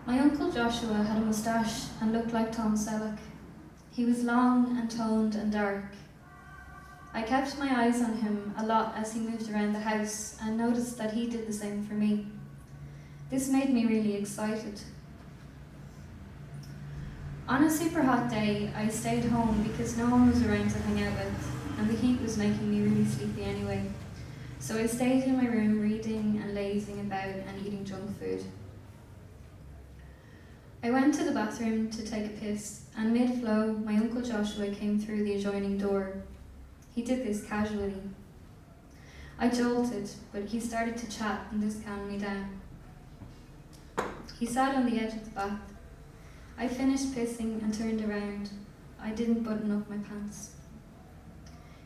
My uncle Joshua had a moustache and looked like Tom Selleck. He was long and toned and dark. I kept my eyes on him a lot as he moved around the house and noticed that he did the same for me. This made me really excited. On a super hot day, I stayed home because no one was around to hang out with, and the heat was making me really sleepy anyway. So I stayed in my room reading and lazing about and eating junk food. I went to the bathroom to take a piss, and mid-flow, my uncle Joshua came through the adjoining door. He did this casually. I jolted, but he started to chat, and this calmed me down. He sat on the edge of the bath. I finished pissing and turned around. I didn't button up my pants.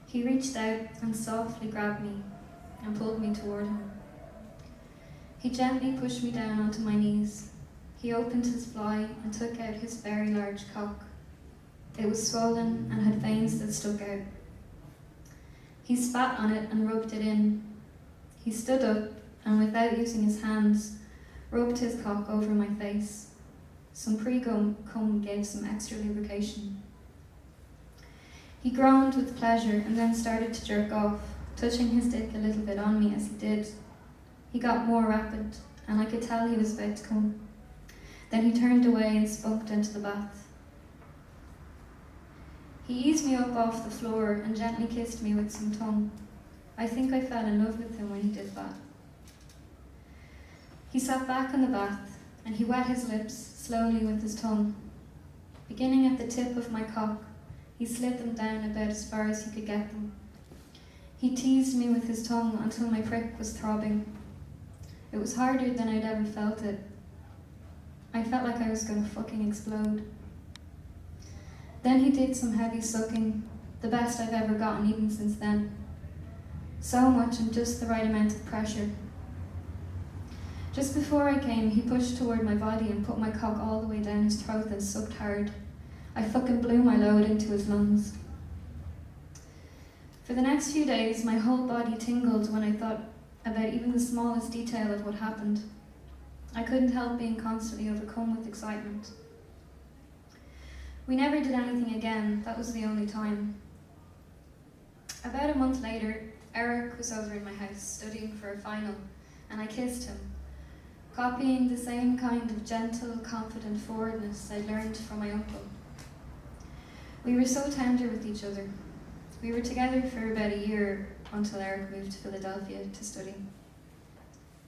He reached out and softly grabbed me and pulled me toward him. He gently pushed me down onto my knees. He opened his fly and took out his very large cock. It was swollen and had veins that stuck out. He spat on it and rubbed it in. He stood up and, without using his hands, rubbed his cock over my face. Some pre-cum gave some extra lubrication. He groaned with pleasure and then started to jerk off, touching his dick a little bit on me as he did. He got more rapid, and I could tell he was about to come. Then he turned away and spunked into the bath. He eased me up off the floor and gently kissed me with some tongue. I think I fell in love with him when he did that. He sat back in the bath and he wet his lips slowly with his tongue. Beginning at the tip of my cock, he slid them down about as far as he could get them. He teased me with his tongue until my prick was throbbing. It was harder than I'd ever felt it. I felt like I was going to fucking explode. Then he did some heavy sucking, the best I've ever gotten even since then. So much and just the right amount of pressure. Just before I came, he pushed toward my body and put my cock all the way down his throat and sucked hard. I fucking blew my load into his lungs. For the next few days, my whole body tingled when I thought about even the smallest detail of what happened. I couldn't help being constantly overcome with excitement. We never did anything again. That was the only time. About a month later, Eric was over in my house studying for a final, and I kissed him, copying the same kind of gentle, confident forwardness I learned from my uncle. We were so tender with each other. We were together for about a year until Eric moved to Philadelphia to study.